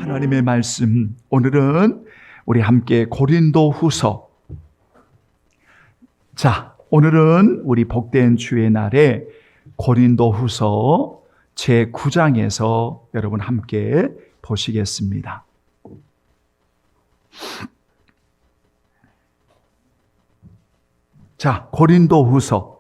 하나님의 말씀, 오늘은 우리 함께 고린도후서. 오늘은 우리 복된 주의 날에 고린도후서 제9장에서 여러분 함께 보시겠습니다. 고린도후서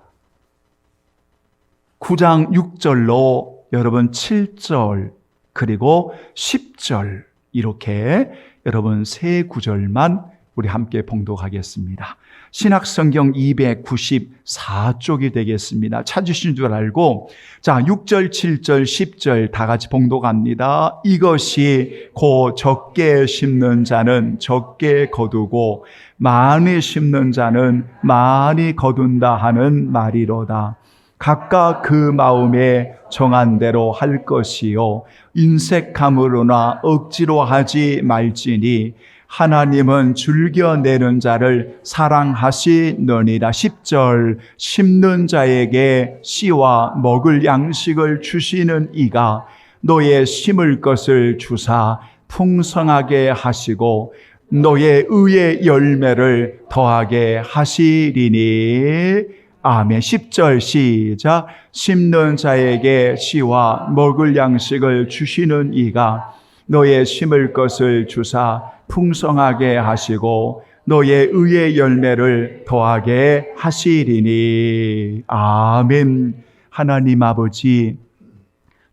9장 6절로 여러분 7절 그리고 10절 이렇게 여러분 세 구절만 우리 함께 봉독하겠습니다. 신약성경 294쪽이 되겠습니다. 찾으신 줄 알고 6절, 7절, 10절 다 같이 봉독합니다. 이것이 곧 적게 심는 자는 적게 거두고 많이 심는 자는 많이 거둔다 하는 말이로다. 각각 그 마음에 정한 대로 할 것이요 인색함으로나 억지로 하지 말지니 하나님은 즐겨내는 자를 사랑하시느니라. 10절 심는 자에게 씨와 먹을 양식을 주시는 이가 너의 심을 것을 주사 풍성하게 하시고 너의 의의 열매를 더하게 하시리니. 아멘. 10절 시작. 심는 자에게 씨와 먹을 양식을 주시는 이가 너의 심을 것을 주사 풍성하게 하시고 너의 의의 열매를 더하게 하시리니. 아멘. 하나님 아버지,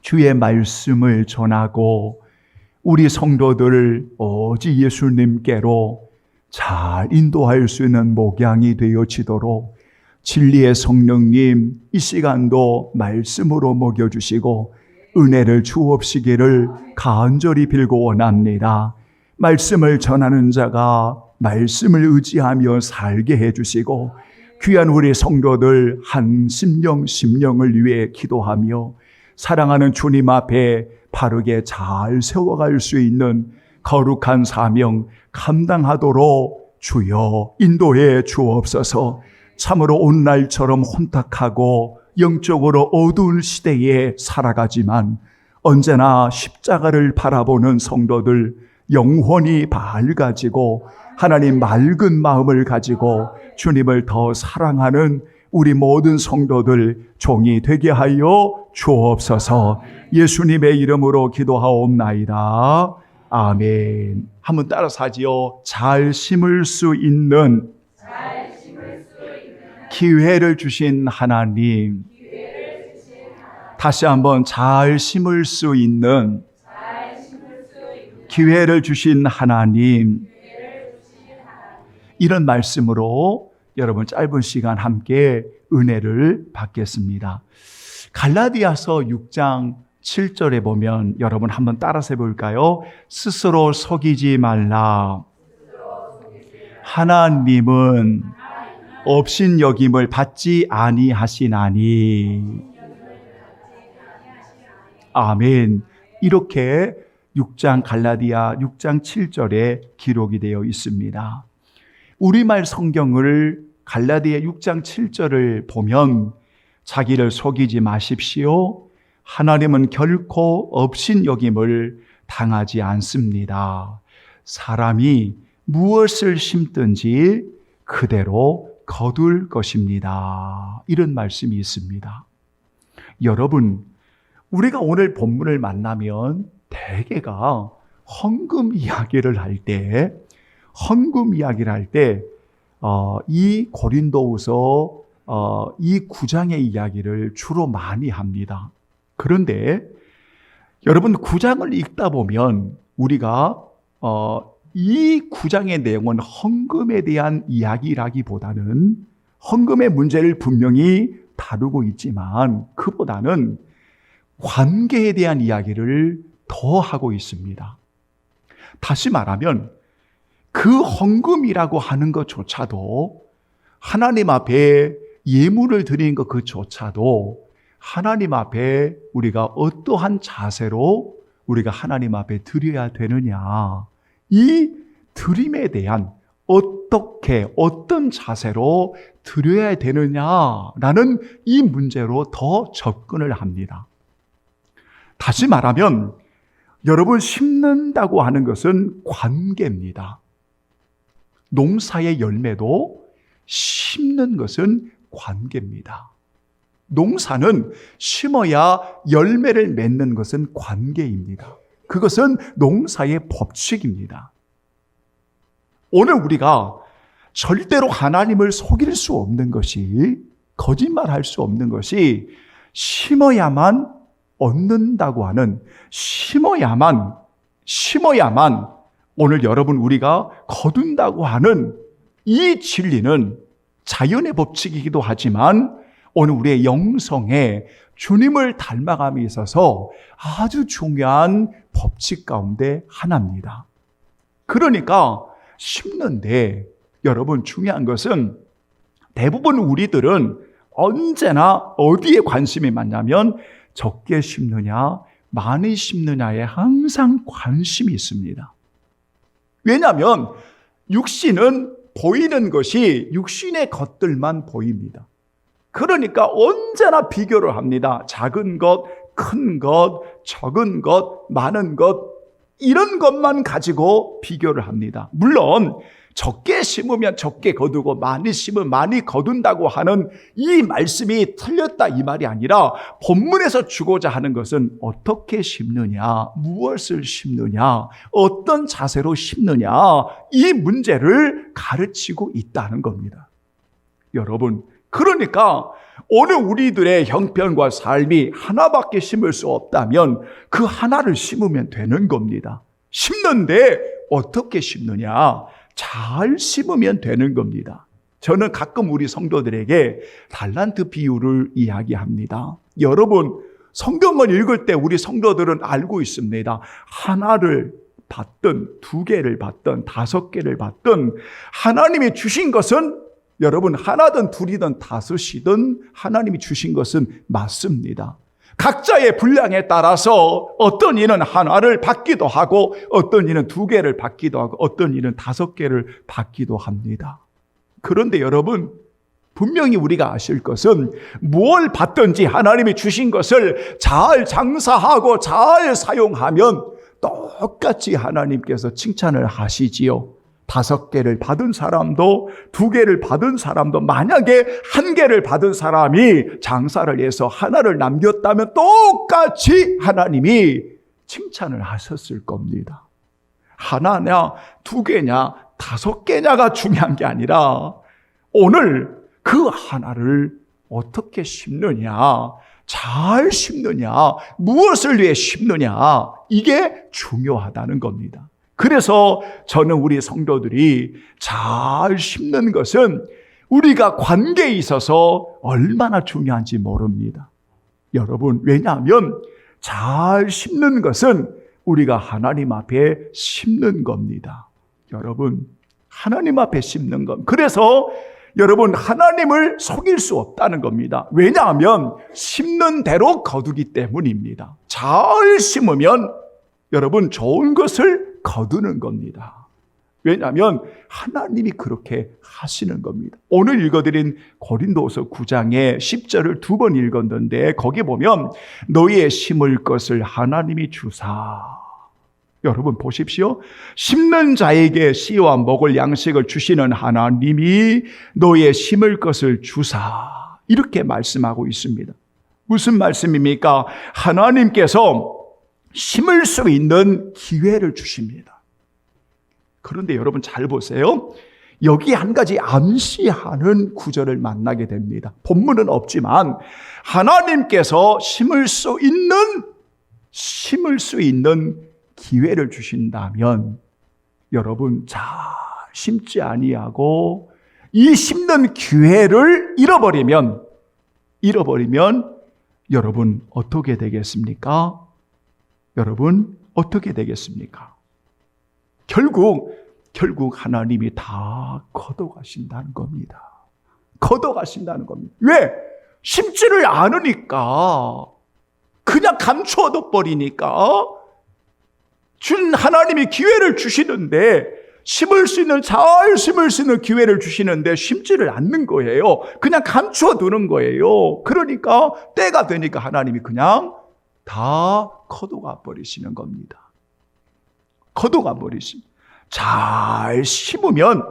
주의 말씀을 전하고 우리 성도들을 오직 예수님께로 잘 인도할 수 있는 목양이 되어지도록 진리의 성령님 이 시간도 말씀으로 먹여주시고 은혜를 주옵시기를 간절히 빌고 원합니다. 말씀을 전하는 자가 말씀을 의지하며 살게 해주시고 귀한 우리 성도들 한 심령을 위해 기도하며 사랑하는 주님 앞에 바르게 잘 세워갈 수 있는 거룩한 사명 감당하도록 주여 인도해 주옵소서. 참으로 오늘날처럼 혼탁하고 영적으로 어두운 시대에 살아가지만 언제나 십자가를 바라보는 성도들 영혼이 밝아지고 하나님 맑은 마음을 가지고 주님을 더 사랑하는 우리 모든 성도들 종이 되게 하여 주옵소서. 예수님의 이름으로 기도하옵나이다. 아멘. 한번 따라서 하지요. 잘 심을 수 있는 기회를 주신 하나님. 다시 한번 잘 심을 수 있는 기회를 주신 하나님. 이런 말씀으로 여러분 짧은 시간 함께 은혜를 받겠습니다. 갈라디아서 6장 7절에 보면 여러분 한번 따라서 해볼까요? 스스로 속이지 말라. 하나님은 업신여김을 받지 아니하시나니. 아멘. 이렇게 6장 갈라디아 6장 7절에 기록이 되어 있습니다. 우리말 성경을 갈라디아 6장 7절을 보면 자기를 속이지 마십시오. 하나님은 결코 업신여김을 당하지 않습니다. 사람이 무엇을 심든지 그대로 거둘 것입니다. 이런 말씀이 있습니다. 여러분, 우리가 오늘 본문을 만나면 대개가 헌금 이야기를 할 때 이 고린도후서 이 9장의 이야기를 주로 많이 합니다. 그런데 여러분 9장을 읽다 보면 우리가 이 9장의 내용은 헌금에 대한 이야기라기보다는 헌금의 문제를 분명히 다루고 있지만 그보다는 관계에 대한 이야기를 더 하고 있습니다. 다시 말하면 그 헌금이라고 하는 것조차도 하나님 앞에 예물을 드리는 것 그조차도 하나님 앞에 우리가 어떠한 자세로 우리가 하나님 앞에 드려야 되느냐, 이 드림에 대한 어떤 자세로 드려야 되느냐라는 이 문제로 더 접근을 합니다. 다시 말하면 여러분, 심는다고 하는 것은 관계입니다. 농사의 열매도 심는 것은 관계입니다. 농사는 심어야 열매를 맺는 것은 관계입니다. 그것은 농사의 법칙입니다. 오늘 우리가 절대로 하나님을 속일 수 없는 것이, 거짓말할 수 없는 것이 심어야만 얻는다고 하는, 심어야만 오늘 여러분 우리가 거둔다고 하는 이 진리는 자연의 법칙이기도 하지만 오늘 우리의 영성에 주님을 닮아감에 있어서 아주 중요한 법칙 가운데 하나입니다. 그러니까 심는데 여러분 중요한 것은 대부분 우리들은 언제나 어디에 관심이 많냐면 적게 심느냐 많이 심느냐에 항상 관심이 있습니다. 왜냐하면 육신은 보이는 것이 육신의 것들만 보입니다. 그러니까 언제나 비교를 합니다. 작은 것, 큰 것, 적은 것, 많은 것, 이런 것만 가지고 비교를 합니다. 물론 적게 심으면 적게 거두고 많이 심으면 많이 거둔다고 하는 이 말씀이 틀렸다 이 말이 아니라 본문에서 주고자 하는 것은 어떻게 심느냐, 무엇을 심느냐, 어떤 자세로 심느냐, 이 문제를 가르치고 있다는 겁니다. 여러분, 그러니까 오늘 우리들의 형편과 삶이 하나밖에 심을 수 없다면 그 하나를 심으면 되는 겁니다. 심는데 어떻게 심느냐? 잘 심으면 되는 겁니다. 저는 가끔 우리 성도들에게 달란트 비유를 이야기합니다. 여러분, 성경을 읽을 때 우리 성도들은 알고 있습니다. 하나를 받든 두 개를 받든 다섯 개를 받든 하나님이 주신 것은 여러분 하나든 둘이든 다섯이든 하나님이 주신 것은 맞습니다. 각자의 분량에 따라서 어떤 이는 하나를 받기도 하고 어떤 이는 두 개를 받기도 하고 어떤 이는 다섯 개를 받기도 합니다. 그런데 여러분 분명히 우리가 아실 것은 뭘 받든지 하나님이 주신 것을 잘 장사하고 잘 사용하면 똑같이 하나님께서 칭찬을 하시지요. 다섯 개를 받은 사람도 두 개를 받은 사람도 만약에 한 개를 받은 사람이 장사를 해서 하나를 남겼다면 똑같이 하나님이 칭찬을 하셨을 겁니다. 하나냐 두 개냐 다섯 개냐가 중요한 게 아니라 오늘 그 하나를 어떻게 심느냐, 잘 심느냐, 무엇을 위해 심느냐, 이게 중요하다는 겁니다. 그래서 저는 우리 성도들이 잘 심는 것은 우리가 관계에 있어서 얼마나 중요한지 모릅니다. 여러분, 왜냐하면 잘 심는 것은 우리가 하나님 앞에 심는 겁니다. 여러분, 하나님 앞에 심는 것. 그래서 여러분, 하나님을 속일 수 없다는 겁니다. 왜냐하면 심는 대로 거두기 때문입니다. 잘 심으면 여러분 좋은 것을 거두는 겁니다. 왜냐하면 하나님이 그렇게 하시는 겁니다. 오늘 읽어드린 고린도서 9장의 10절을 두 번 읽었는데 거기 보면 너희의 심을 것을 하나님이 주사. 여러분 보십시오. 심는 자에게 씨와 먹을 양식을 주시는 하나님이 너희의 심을 것을 주사. 이렇게 말씀하고 있습니다. 무슨 말씀입니까? 하나님께서 심을 수 있는 기회를 주십니다. 그런데 여러분 잘 보세요. 여기 한 가지 암시하는 구절을 만나게 됩니다. 본문은 없지만 하나님께서 심을 수 있는 기회를 주신다면 여러분 잘 심지 아니하고 이 심는 기회를 잃어버리면 여러분 어떻게 되겠습니까? 여러분 어떻게 되겠습니까? 결국 하나님이 다 걷어가신다는 겁니다. 걷어가신다는 겁니다. 왜? 심지를 않으니까 그냥 감추어둬 버리니까 하나님이 기회를 주시는데 잘 심을 수 있는 기회를 주시는데 심지를 않는 거예요. 그냥 감추어두는 거예요. 그러니까 때가 되니까 하나님이 그냥 다 걷어가 버리시는 겁니다. 걷어가 버리십니다. 잘 심으면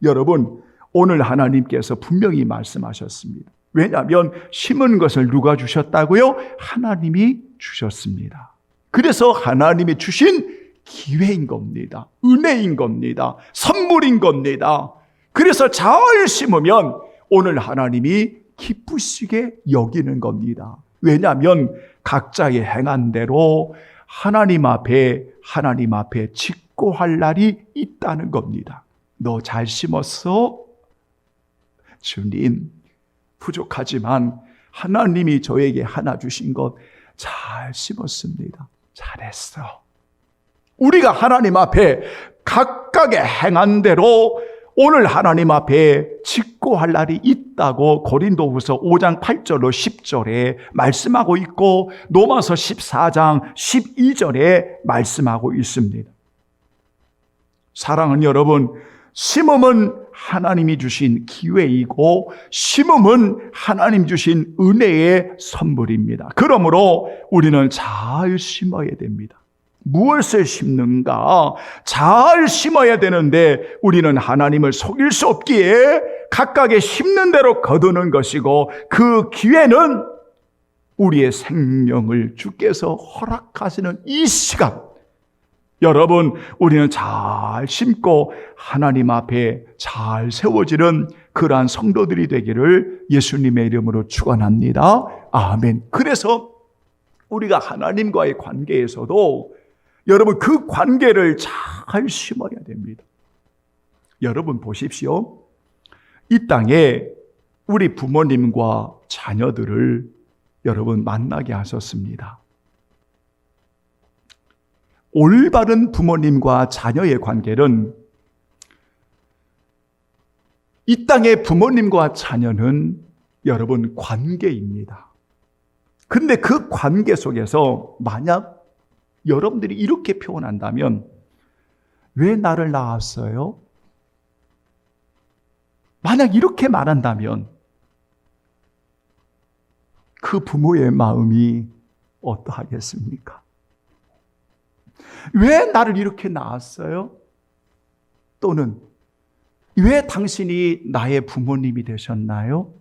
여러분 오늘 하나님께서 분명히 말씀하셨습니다. 왜냐하면 심은 것을 누가 주셨다고요? 하나님이 주셨습니다. 그래서 하나님이 주신 기회인 겁니다. 은혜인 겁니다. 선물인 겁니다. 그래서 잘 심으면 오늘 하나님이 기쁘시게 여기는 겁니다. 왜냐하면 각자의 행한 대로 하나님 앞에 직고할 날이 있다는 겁니다. 너 잘 심었어? 주님, 부족하지만 하나님이 저에게 하나 주신 것 잘 심었습니다. 잘했어. 우리가 하나님 앞에 각각의 행한 대로 오늘 하나님 앞에 직고할 날이 있다고 고린도후서 5장 8절로 10절에 말씀하고 있고 로마서 14장 12절에 말씀하고 있습니다. 사랑하는 여러분, 심음은 하나님이 주신 기회이고 심음은 하나님 주신 은혜의 선물입니다. 그러므로 우리는 잘 심어야 됩니다. 무엇을 심는가? 잘 심어야 되는데 우리는 하나님을 속일 수 없기에 각각의 심는 대로 거두는 것이고 그 기회는 우리의 생명을 주께서 허락하시는 이 시간, 여러분 우리는 잘 심고 하나님 앞에 잘 세워지는 그러한 성도들이 되기를 예수님의 이름으로 축원합니다. 아멘. 그래서 우리가 하나님과의 관계에서도 여러분 그 관계를 잘 심어야 됩니다. 여러분 보십시오. 이 땅에 우리 부모님과 자녀들을 여러분 만나게 하셨습니다. 올바른 부모님과 자녀의 관계는 이 땅의 부모님과 자녀는 여러분 관계입니다. 근데 그 관계 속에서 만약 여러분들이 이렇게 표현한다면 왜 나를 낳았어요? 만약 이렇게 말한다면 그 부모의 마음이 어떠하겠습니까? 왜 나를 이렇게 낳았어요? 또는 왜 당신이 나의 부모님이 되셨나요?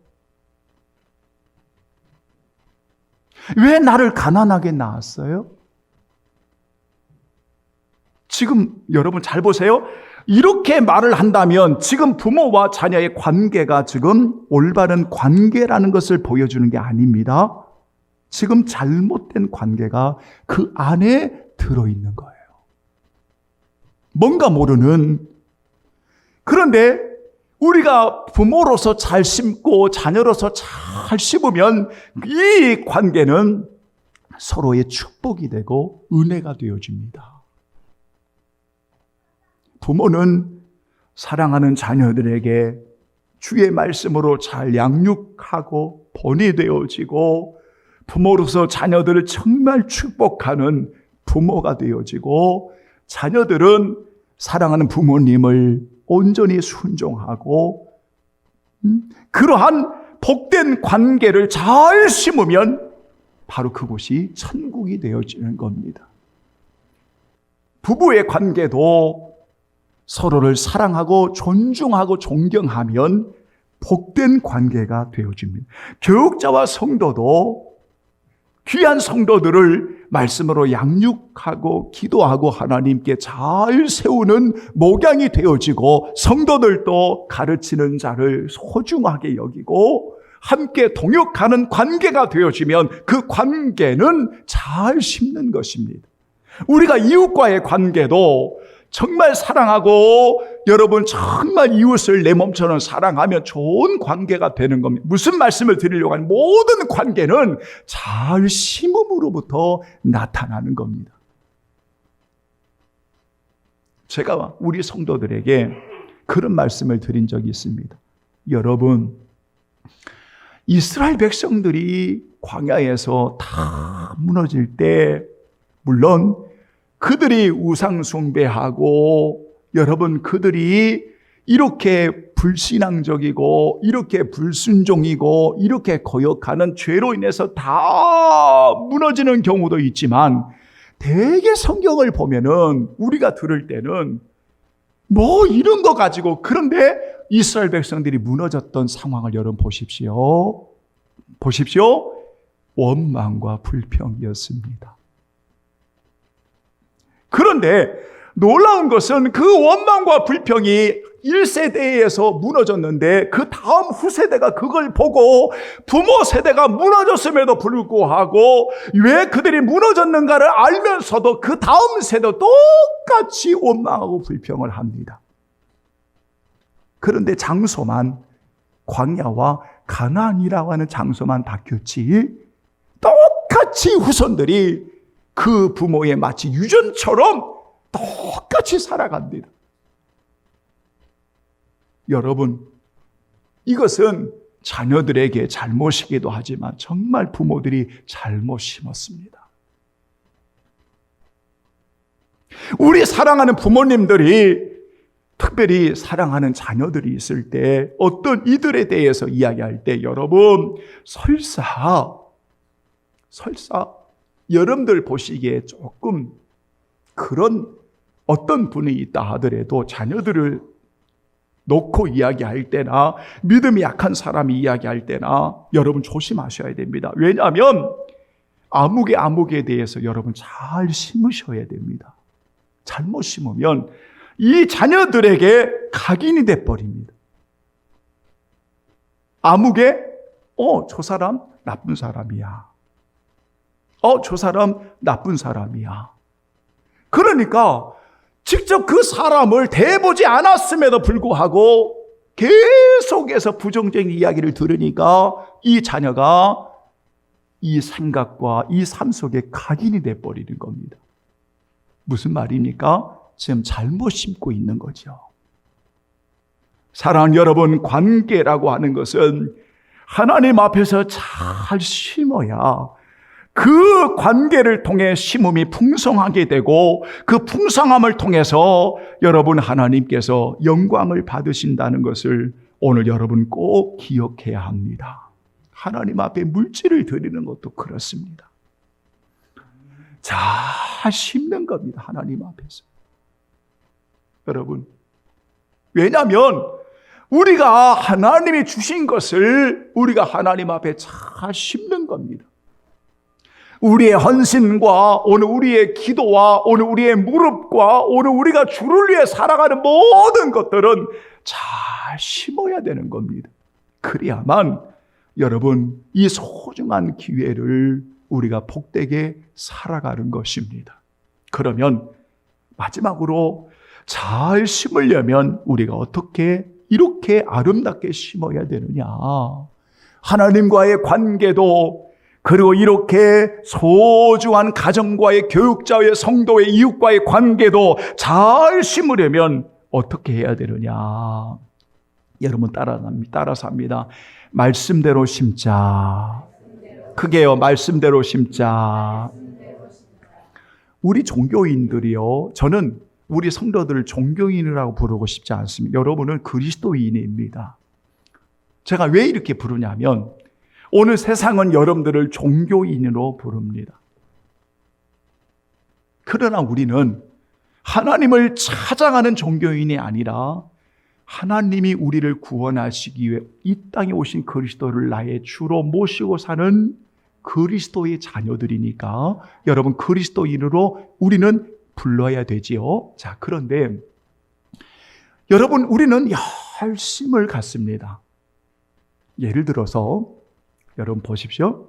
왜 나를 가난하게 낳았어요? 지금 여러분 잘 보세요. 이렇게 말을 한다면 지금 부모와 자녀의 관계가 지금 올바른 관계라는 것을 보여주는 게 아닙니다. 지금 잘못된 관계가 그 안에 들어있는 거예요. 뭔가 모르는. 그런데 우리가 부모로서 잘 심고 자녀로서 잘 심으면 이 관계는 서로의 축복이 되고 은혜가 되어집니다. 부모는 사랑하는 자녀들에게 주의 말씀으로 잘 양육하고 본이 되어지고 부모로서 자녀들을 정말 축복하는 부모가 되어지고 자녀들은 사랑하는 부모님을 온전히 순종하고 그러한 복된 관계를 잘 심으면 바로 그곳이 천국이 되어지는 겁니다. 부부의 관계도 서로를 사랑하고 존중하고 존경하면 복된 관계가 되어집니다. 교육자와 성도도 귀한 성도들을 말씀으로 양육하고 기도하고 하나님께 잘 세우는 목양이 되어지고 성도들도 가르치는 자를 소중하게 여기고 함께 동역하는 관계가 되어지면 그 관계는 잘 심는 것입니다. 우리가 이웃과의 관계도 정말 사랑하고 여러분 정말 이웃을 내 몸처럼 사랑하면 좋은 관계가 되는 겁니다. 무슨 말씀을 드리려고 하는 모든 관계는 잘 심음으로부터 나타나는 겁니다. 제가 우리 성도들에게 그런 말씀을 드린 적이 있습니다. 여러분, 이스라엘 백성들이 광야에서 다 무너질 때 물론 그들이 우상 숭배하고 여러분 그들이 이렇게 불신앙적이고 이렇게 불순종이고 이렇게 거역하는 죄로 인해서 다 무너지는 경우도 있지만 대개 성경을 보면은 우리가 들을 때는 뭐 이런 거 가지고, 그런데 이스라엘 백성들이 무너졌던 상황을 여러분 보십시오. 보십시오. 원망과 불평이었습니다. 그런데 놀라운 것은 그 원망과 불평이 1세대에서 무너졌는데 그 다음 후세대가 그걸 보고 부모 세대가 무너졌음에도 불구하고 왜 그들이 무너졌는가를 알면서도 그 다음 세대도 똑같이 원망하고 불평을 합니다. 그런데 장소만 광야와 가나안이라고 하는 장소만 바뀌었지 똑같이 후손들이 그 부모의 마치 유전처럼 똑같이 살아갑니다. 여러분, 이것은 자녀들에게 잘못이기도 하지만 정말 부모들이 잘못 심었습니다. 우리 사랑하는 부모님들이 특별히 사랑하는 자녀들이 있을 때 어떤 이들에 대해서 이야기할 때 여러분 설사 여러분들 보시기에 조금 그런 어떤 분이 있다 하더라도 자녀들을 놓고 이야기할 때나 믿음이 약한 사람이 이야기할 때나 여러분 조심하셔야 됩니다. 왜냐하면 아무개에 대해서 여러분 잘 심으셔야 됩니다. 잘못 심으면 이 자녀들에게 각인이 돼버립니다. 아무개, 저 사람 나쁜 사람이야. 저 사람 나쁜 사람이야. 그러니까 직접 그 사람을 대보지 않았음에도 불구하고 계속해서 부정적인 이야기를 들으니까 이 자녀가 이 생각과 이 삶 속에 각인이 돼버리는 겁니다. 무슨 말입니까? 지금 잘못 심고 있는 거죠. 사랑하는 여러분, 관계라고 하는 것은 하나님 앞에서 잘 심어야 그 관계를 통해 심음이 풍성하게 되고 그 풍성함을 통해서 여러분 하나님께서 영광을 받으신다는 것을 오늘 여러분 꼭 기억해야 합니다. 하나님 앞에 물질을 드리는 것도 그렇습니다. 잘 심는 겁니다. 하나님 앞에서. 여러분, 왜냐하면 우리가 하나님이 주신 것을 우리가 하나님 앞에 잘 심는 겁니다. 우리의 헌신과 오늘 우리의 기도와 오늘 우리의 무릎과 오늘 우리가 주를 위해 살아가는 모든 것들은 잘 심어야 되는 겁니다. 그래야만 여러분 이 소중한 기회를 우리가 복되게 살아가는 것입니다. 그러면 마지막으로 잘 심으려면 우리가 어떻게 이렇게 아름답게 심어야 되느냐? 하나님과의 관계도 그리고 이렇게 소중한 가정과의 교육자의 성도의 이웃과의 관계도 잘 심으려면 어떻게 해야 되느냐? 여러분 따라서 합니다. 말씀대로 심자. 크게요. 말씀대로 심자. 우리 종교인들이요. 저는 우리 성도들을 종교인이라고 부르고 싶지 않습니다. 여러분은 그리스도인입니다. 제가 왜 이렇게 부르냐면 오늘 세상은 여러분들을 종교인으로 부릅니다. 그러나 우리는 하나님을 찾아가는 종교인이 아니라 하나님이 우리를 구원하시기 위해 이 땅에 오신 그리스도를 나의 주로 모시고 사는 그리스도의 자녀들이니까 여러분 그리스도인으로 우리는 불러야 되지요. 자, 그런데 여러분 우리는 열심을 갖습니다. 예를 들어서 여러분 보십시오.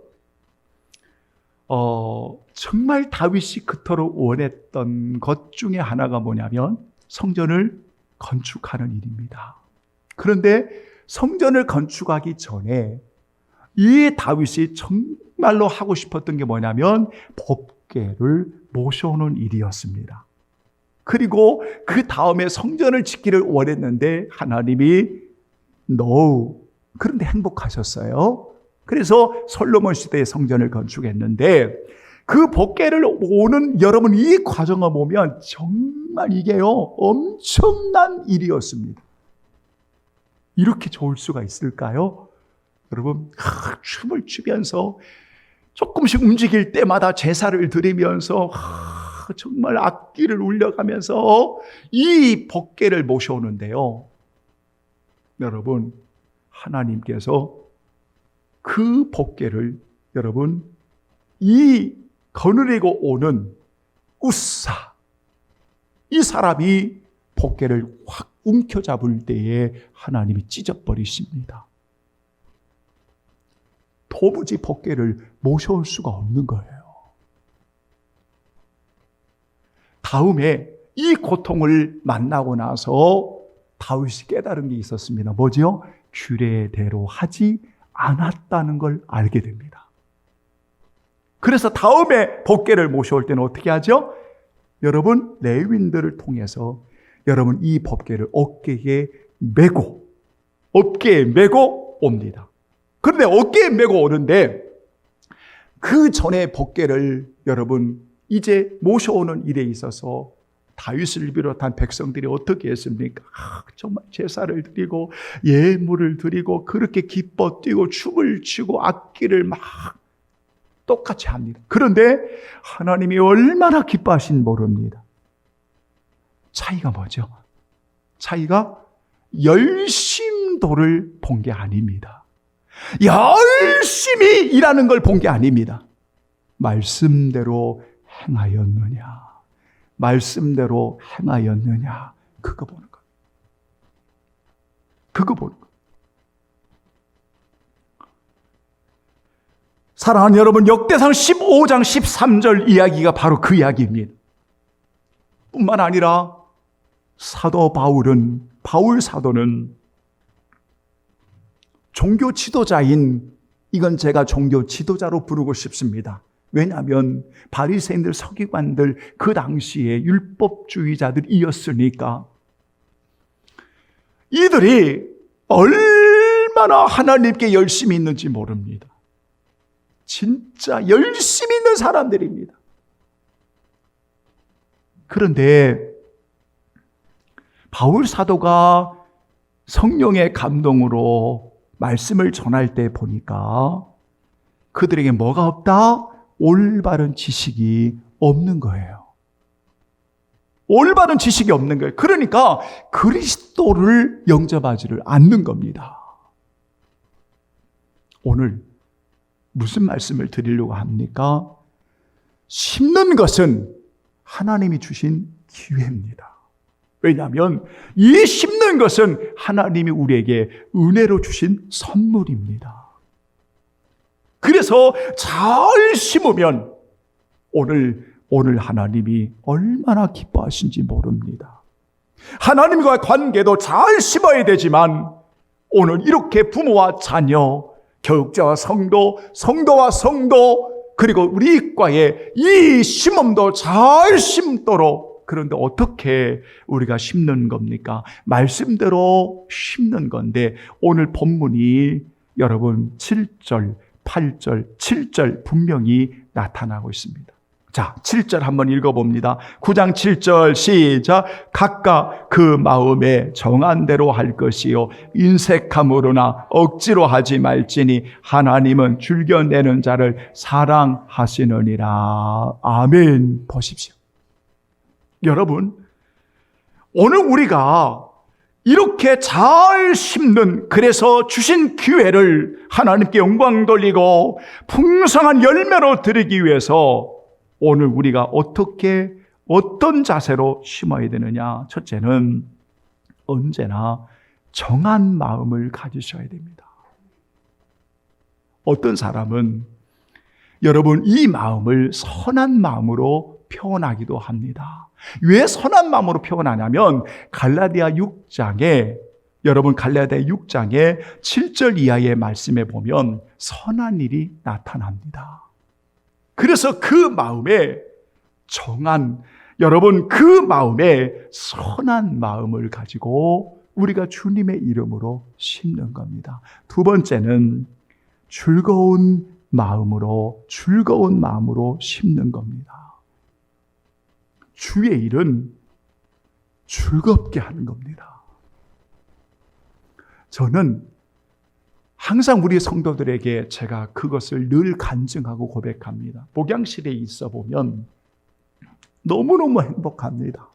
정말 다윗이 그토록 원했던 것 중에 하나가 뭐냐면 성전을 건축하는 일입니다. 그런데 성전을 건축하기 전에 이 다윗이 정말로 하고 싶었던 게 뭐냐면 법궤를 모셔오는 일이었습니다. 그리고 그 다음에 성전을 짓기를 원했는데 하나님이 no. 그런데 행복하셨어요. 그래서 솔로몬 시대에 성전을 건축했는데 그 법궤를 오는 여러분 이 과정을 보면 정말 이게요 엄청난 일이었습니다. 이렇게 좋을 수가 있을까요? 여러분 춤을 추면서 조금씩 움직일 때마다 제사를 드리면서 정말 악기를 울려가면서 이 법궤를 모셔오는데요. 여러분, 하나님께서 그 법궤를 여러분 이 거느리고 오는 우사, 이 사람이 법궤를 확 움켜잡을 때에 하나님이 찢어버리십니다. 도무지 법궤를 모셔올 수가 없는 거예요. 다음에 이 고통을 만나고 나서 다윗이 깨달은 게 있었습니다. 뭐지요? 규례대로 하지 않았다는 걸 알게 됩니다. 그래서 다음에 법궤를 모셔올 때는 어떻게 하죠? 여러분, 레위인들을 통해서 여러분 이 법궤를 어깨에 메고 옵니다. 그런데 어깨에 메고 오는데 그 전에 법궤를 여러분 이제 모셔오는 일에 있어서 다윗을 비롯한 백성들이 어떻게 했습니까? 정말 제사를 드리고 예물을 드리고 그렇게 기뻐 뛰고 춤을 추고 악기를 막 똑같이 합니다. 그런데 하나님이 얼마나 기뻐하신 모릅니다. 차이가 뭐죠? 차이가 열심도를 본 게 아닙니다. 열심히 일하는 걸 본 게 아닙니다. 말씀대로 행하였느냐, 말씀대로 행하였느냐, 그거 보는 거예요. 그거 보는 거예요. 사랑하는 여러분, 역대상 15장 13절 이야기가 바로 그 이야기입니다. 뿐만 아니라 사도 바울 사도는 종교 지도자인, 이건 제가 종교 지도자로 부르고 싶습니다. 왜냐하면 바리새인들, 서기관들 그 당시에 율법주의자들이었으니까 이들이 얼마나 하나님께 열심히 있는지 모릅니다. 진짜 열심히 있는 사람들입니다. 그런데 바울 사도가 성령의 감동으로 말씀을 전할 때 보니까 그들에게 뭐가 없다? 올바른 지식이 없는 거예요. 올바른 지식이 없는 거예요. 그러니까 그리스도를 영접하지를 않는 겁니다. 오늘 무슨 말씀을 드리려고 합니까? 심는 것은 하나님이 주신 기회입니다. 왜냐하면 이 심는 것은 하나님이 우리에게 은혜로 주신 선물입니다. 그래서 잘 심으면 오늘 하나님이 얼마나 기뻐하신지 모릅니다. 하나님과 관계도 잘 심어야 되지만 오늘 이렇게 부모와 자녀, 교육자와 성도, 성도와 성도, 그리고 우리 이과의 이 심음도 잘 심도록, 그런데 어떻게 우리가 심는 겁니까? 말씀대로 심는 건데 오늘 본문이 여러분 7절, 8절, 7절 분명히 나타나고 있습니다. 자, 7절 한번 읽어봅니다. 9장 7절 시작. 각각 그 마음에 정한 대로 할 것이요 인색함으로나 억지로 하지 말지니 하나님은 즐겨내는 자를 사랑하시느니라. 아멘. 보십시오. 여러분, 오늘 우리가 이렇게 잘 심는, 그래서 주신 기회를 하나님께 영광 돌리고 풍성한 열매로 드리기 위해서 오늘 우리가 어떤 자세로 심어야 되느냐? 첫째는 언제나 정한 마음을 가지셔야 됩니다. 어떤 사람은 여러분 이 마음을 선한 마음으로 표현하기도 합니다. 왜 선한 마음으로 표현하냐면 갈라디아 6장에 7절 이하의 말씀에 보면 선한 일이 나타납니다. 그래서 그 마음에 여러분 그 마음에 선한 마음을 가지고 우리가 주님의 이름으로 심는 겁니다. 두 번째는 즐거운 마음으로 심는 겁니다. 주의 일은 즐겁게 하는 겁니다. 저는 항상 우리 성도들에게 제가 그것을 늘 간증하고 고백합니다. 목양실에 있어 보면 너무너무 행복합니다.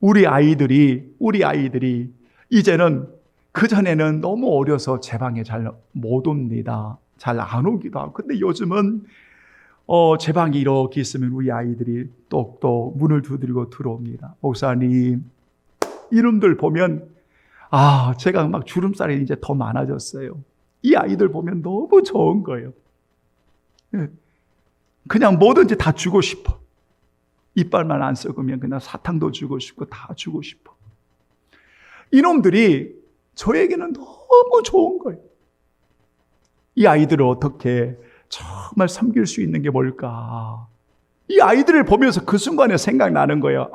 우리 아이들이 이제는, 그전에는 너무 어려서 제 방에 잘 못 옵니다. 잘 안 오기도 하고. 근데 요즘은 제 방이 이렇게 있으면 우리 아이들이 또 문을 두드리고 들어옵니다. 목사님, 이놈들 보면 제가 막 주름살이 이제 더 많아졌어요. 이 아이들 보면 너무 좋은 거예요. 그냥 뭐든지 다 주고 싶어. 이빨만 안 썩으면 그냥 사탕도 주고 싶고 다 주고 싶어. 이놈들이 저에게는 너무 좋은 거예요. 이 아이들을 어떻게 정말 섬길 수 있는 게 뭘까? 이 아이들을 보면서 그 순간에 생각나는 거예요.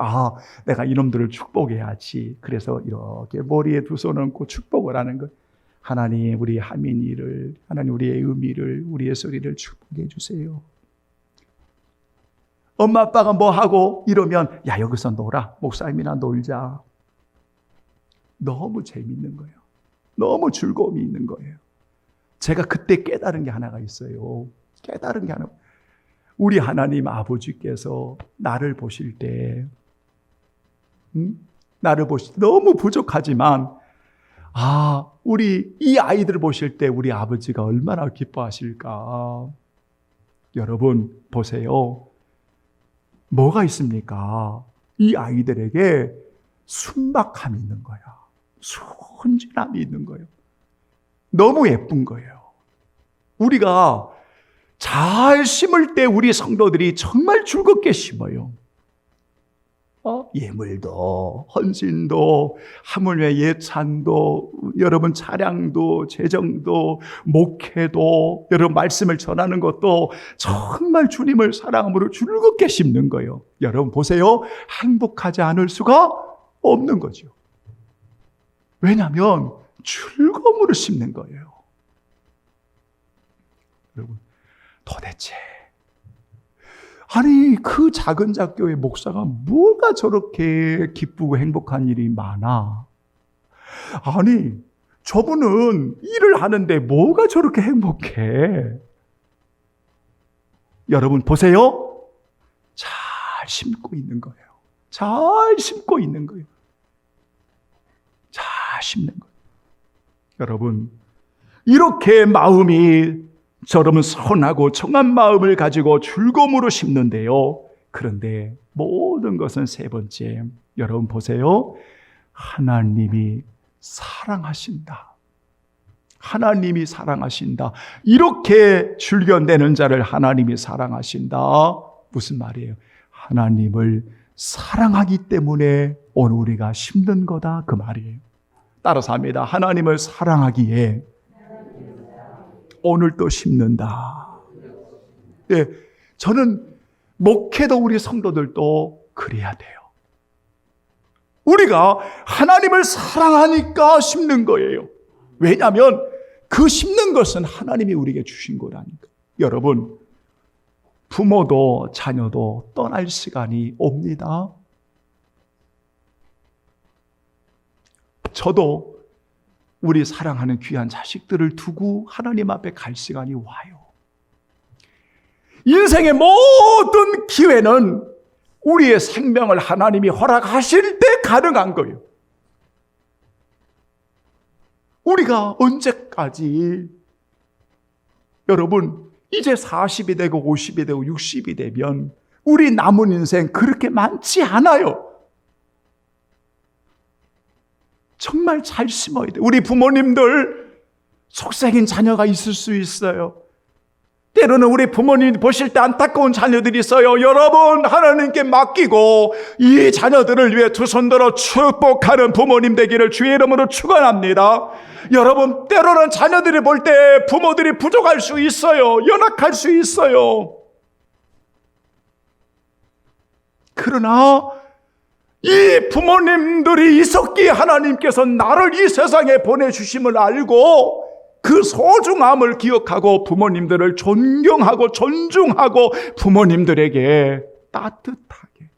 내가 이놈들을 축복해야지. 그래서 이렇게 머리에 두 손 얹고 축복을 하는 거예요. 하나님, 우리 하민이를, 하나님, 우리의 의미를, 우리의 소리를 축복해 주세요. 엄마 아빠가 뭐 하고 이러면 여기서 놀아. 목사님이랑 놀자. 너무 재밌는 거예요. 너무 즐거움이 있는 거예요. 제가 그때 깨달은 게 하나가 있어요. 깨달은 게 하나. 우리 하나님 아버지께서 나를 보실 때, 너무 부족하지만, 우리 이 아이들을 보실 때 우리 아버지가 얼마나 기뻐하실까. 여러분 보세요. 뭐가 있습니까? 이 아이들에게 순박함이 있는 거야. 순진함이 있는 거예요. 너무 예쁜 거예요. 우리가 잘 심을 때 우리 성도들이 정말 즐겁게 심어요. 예물도, 헌신도, 하물며 예찬도, 여러분 차량도, 재정도, 목회도, 여러분 말씀을 전하는 것도 정말 주님을 사랑함으로 즐겁게 심는 거예요. 여러분 보세요. 행복하지 않을 수가 없는 거죠. 왜냐하면 즐거움으로 심는 거예요. 여러분, 도대체 그 작은 작교의 목사가 뭐가 저렇게 기쁘고 행복한 일이 많아? 저분은 일을 하는데 뭐가 저렇게 행복해? 여러분 보세요. 잘 심고 있는 거예요. 잘 심고 있는 거예요. 잘 심는 거예요. 여러분, 이렇게 마음이 여러분 선하고 정한 마음을 가지고 즐거움으로 심는데요. 그런데 모든 것은 세 번째, 여러분 보세요. 하나님이 사랑하신다. 하나님이 사랑하신다. 이렇게 즐겨내는 자를 하나님이 사랑하신다. 무슨 말이에요? 하나님을 사랑하기 때문에 오늘 우리가 심는 거다, 그 말이에요. 따라서 합니다. 하나님을 사랑하기에 오늘 또 심는다. 저는 목회도 우리 성도들도 그래야 돼요. 우리가 하나님을 사랑하니까 심는 거예요. 왜냐하면 그 심는 것은 하나님이 우리에게 주신 거라니까. 여러분, 부모도 자녀도 떠날 시간이 옵니다. 저도 우리 사랑하는 귀한 자식들을 두고 하나님 앞에 갈 시간이 와요. 인생의 모든 기회는 우리의 생명을 하나님이 허락하실 때 가능한 거예요. 우리가 언제까지, 여러분, 이제 40이 되고 50이 되고 60이 되면 우리 남은 인생 그렇게 많지 않아요. 정말 잘 심어야 돼요. 우리 부모님들 속삭인 자녀가 있을 수 있어요. 때로는 우리 부모님 보실 때 안타까운 자녀들이 있어요. 여러분, 하나님께 맡기고 이 자녀들을 위해 두 손 들어 축복하는 부모님 되기를 주의 이름으로 축원합니다. 여러분, 때로는 자녀들이 볼 때 부모들이 부족할 수 있어요. 연약할 수 있어요. 그러나 이 부모님들이 있었기에 하나님께서 나를 이 세상에 보내주심을 알고 그 소중함을 기억하고 부모님들을 존경하고 존중하고 부모님들에게 따뜻하게,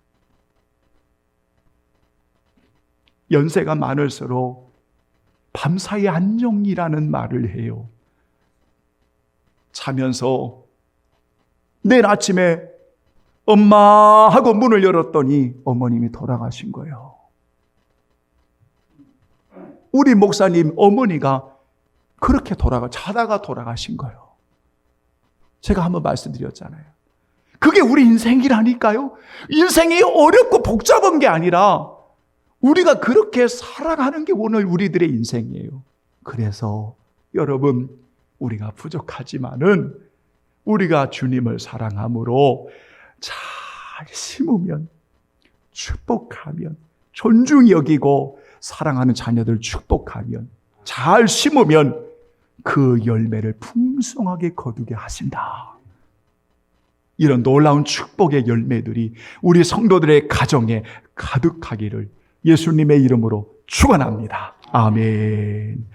연세가 많을수록 밤사이 안녕이라는 말을 해요. 자면서 내일 아침에 엄마 하고 문을 열었더니 어머님이 돌아가신 거예요. 우리 목사님 어머니가 그렇게 자다가 돌아가신 거예요. 제가 한번 말씀드렸잖아요. 그게 우리 인생이라니까요. 인생이 어렵고 복잡한 게 아니라 우리가 그렇게 살아가는 게 오늘 우리들의 인생이에요. 그래서 여러분, 우리가 부족하지만은 우리가 주님을 사랑함으로 잘 심으면, 축복하면, 존중히 여기고 사랑하는 자녀들 축복하면, 잘 심으면 그 열매를 풍성하게 거두게 하신다. 이런 놀라운 축복의 열매들이 우리 성도들의 가정에 가득하기를 예수님의 이름으로 축원합니다. 아멘.